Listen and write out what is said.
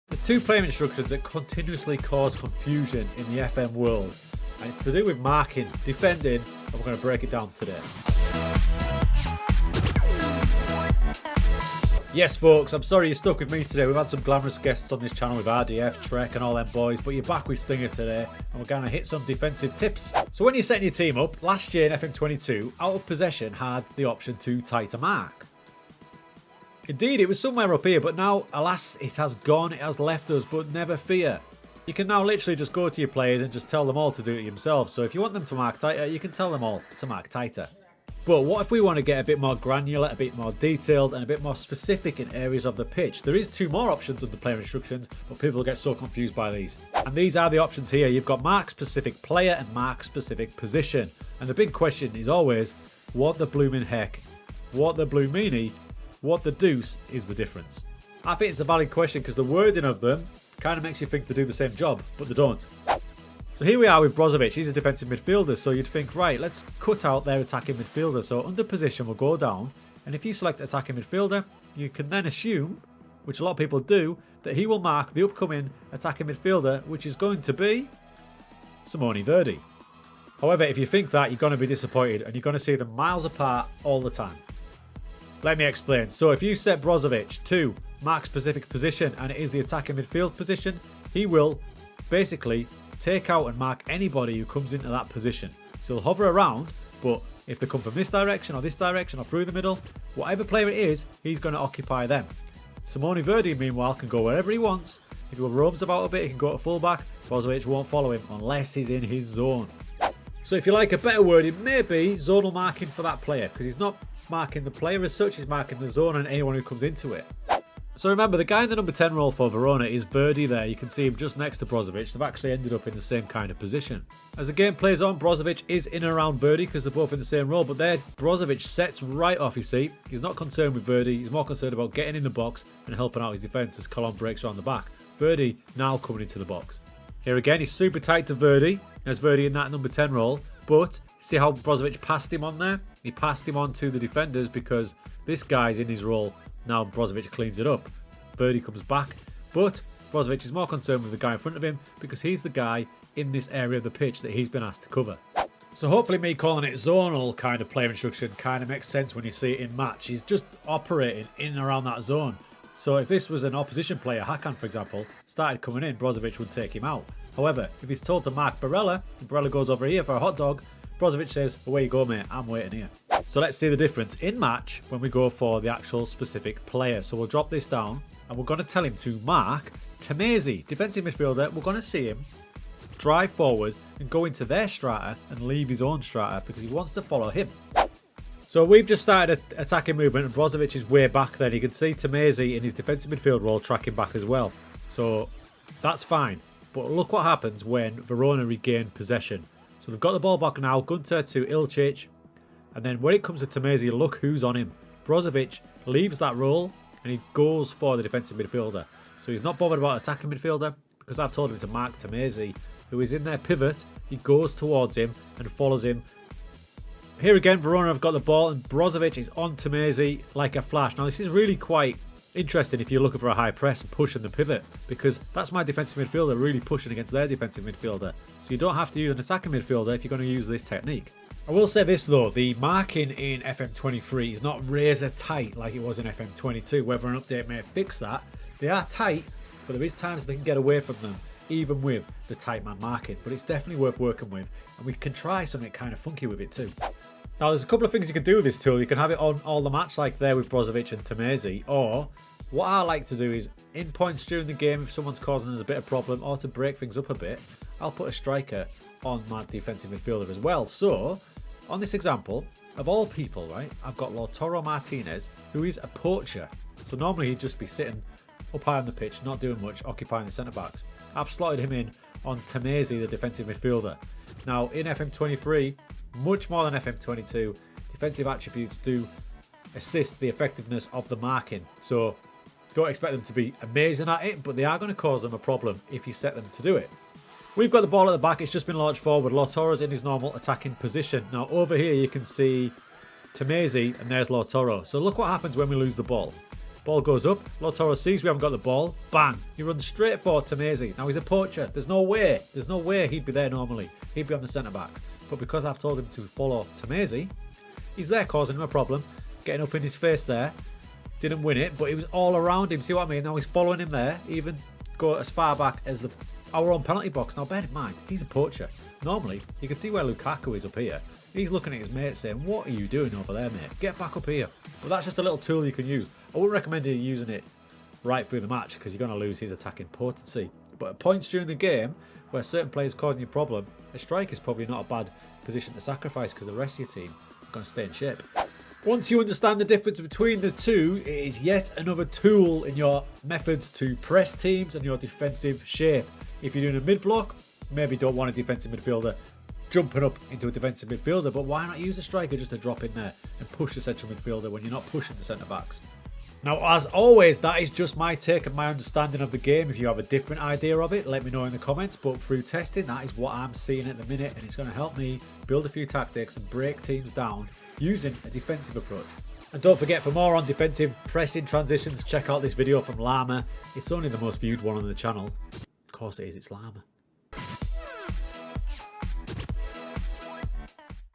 There's two playing instructions that continuously cause confusion in the FM world, and it's to do with marking, defending, and we're going to break it down today. Yes folks, I'm sorry you're stuck with me today. We've had some glamorous guests on this channel with RDF, Trek and all them boys, but you're back with Stinger today and we're going to hit some defensive tips. So when you're setting your team up, last year in FM22, Out of Possession had the option to tight a mark. Indeed, it was somewhere up here, but now, alas, it has gone, it has left us, but never fear. You can now literally just go to your players and just tell them all to do it themselves. So if you want them to mark tighter, you can tell them all to mark tighter. But what if we want to get a bit more granular, a bit more detailed and a bit more specific in areas of the pitch? There is two more options under player instructions, but people get so confused by these. And these are the options here. You've got mark specific player and mark specific position. And the big question is always, what the blooming heck, what the blue meanie, what the deuce is the difference? I think it's a valid question because the wording of them kind of makes you think they do the same job, but they don't. So here we are with Brozovic. He's a defensive midfielder, so you'd think, right, let's cut out their attacking midfielder. So under position, we'll go down, and if you select attacking midfielder, you can then assume, which a lot of people do, that he will mark the upcoming attacking midfielder, which is going to be Simone Verdi. However, if you think that, you're going to be disappointed, and you're going to see them miles apart all the time. Let me explain. So if you set Brozovic to mark specific position, and it is the attacking midfield position, he will basically take out and mark anybody who comes into that position. So he'll hover around, but if they come from this direction or through the middle, whatever player it is, he's going to occupy them. Simone Verdi, meanwhile, can go wherever he wants. If he roams about a bit, he can go to fullback. Brozovic won't follow him unless he's in his zone. So if you like a better word, it may be zonal marking for that player, because he's not marking the player as such, he's marking the zone and anyone who comes into it. So remember, the guy in the number 10 role for Verona is Verdi there. You can see him just next to Brozovic. They've actually ended up in the same kind of position. As the game plays on, Brozovic is in and around Verdi because they're both in the same role. But there, Brozovic sets right off, you see. He's not concerned with Verdi. He's more concerned about getting in the box and helping out his defence as Colon breaks around the back. Verdi now coming into the box. Here again, he's super tight to Verdi. There's Verdi in that number 10 role. But see how Brozovic passed him on there? He passed him on to the defenders because this guy's in his role. Now Brozovic cleans it up. Verdi comes back, but Brozovic is more concerned with the guy in front of him because he's the guy in this area of the pitch that he's been asked to cover. So hopefully me calling it zonal kind of player instruction kind of makes sense when you see it in match. He's just operating in and around that zone. So if this was an opposition player, Hakan for example, started coming in, Brozovic would take him out. However, if he's told to mark Barella, and Barella goes over here for a hot dog, Brozovic says, away you go mate, I'm waiting here. So let's see the difference in match when we go for the actual specific player. So we'll drop this down and we're going to tell him to mark Temesi, defensive midfielder. We're going to see him drive forward and go into their strata and leave his own strata because he wants to follow him. So we've just started an attacking movement and Brozovic is way back there. You can see Temesi in his defensive midfield role tracking back as well. So that's fine. But look what happens when Verona regain possession. So they've got the ball back now. Gunter to Ilicic. And then when it comes to Temesi, look who's on him. Brozovic leaves that role and he goes for the defensive midfielder. So he's not bothered about attacking midfielder because I've told him to mark Temesi, who is in their pivot. He goes towards him and follows him. Here again, Verona have got the ball and Brozovic is on Temesi like a flash. Now this is really quite interesting if you're looking for a high press and pushing the pivot because that's my defensive midfielder really pushing against their defensive midfielder. So you don't have to use an attacking midfielder if you're going to use this technique. I will say this though, the marking in FM23 is not razor tight like it was in FM22. Whether an update may fix that, they are tight, but there is times they can get away from them even with the tight man marking. But it's definitely worth working with and we can try something kind of funky with it too. Now there's a couple of things you can do with this tool. You can have it on all the match like there with Brozovic and Temesi, or what I like to do is in points during the game if someone's causing us a bit of problem or to break things up a bit, I'll put a striker on my defensive midfielder as well. So on this example, of all people, right, I've got Lautaro Martinez, who is a poacher. So normally he'd just be sitting up high on the pitch, not doing much, occupying the centre-backs. I've slotted him in on Temesi, the defensive midfielder. Now in FM23, much more than FM22, defensive attributes do assist the effectiveness of the marking. So don't expect them to be amazing at it, but they are going to cause them a problem if you set them to do it. We've got the ball at the back. It's just been launched forward. Lautaro's in his normal attacking position. Now over here you can see Temesi and there's Lautaro. So look what happens when we lose the ball. Ball goes up. Lautaro sees we haven't got the ball. Bang. He runs straight for Tamezi. Now he's a poacher. There's no way he'd be there normally. He'd be on the centre-back. But because I've told him to follow Tamezi, he's there causing him a problem. Getting up in his face there. Didn't win it, but it was all around him. See what I mean? Now he's following him there. Even go as far back as our own penalty box. Now bear in mind, he's a poacher. Normally, you can see where Lukaku is up here. He's looking at his mate saying, what are you doing over there, mate? Get back up here. But that's just a little tool you can use. I wouldn't recommend you using it right through the match because you're going to lose his attacking potency. But at points during the game where certain players causing you a problem, a strike is probably not a bad position to sacrifice because the rest of your team are going to stay in shape. Once you understand the difference between the two, it is yet another tool in your methods to press teams and your defensive shape. If you're doing a mid-block, maybe don't want a defensive midfielder jumping up into a defensive midfielder, but why not use a striker just to drop in there and push the central midfielder when you're not pushing the centre-backs? Now, as always, that is just my take and my understanding of the game. If you have a different idea of it, let me know in the comments. But through testing, that is what I'm seeing at the minute, and it's going to help me build a few tactics and break teams down using a defensive approach. And don't forget, for more on defensive pressing transitions, check out this video from Llama. It's only the most viewed one on the channel. Of course it is, it's Llama.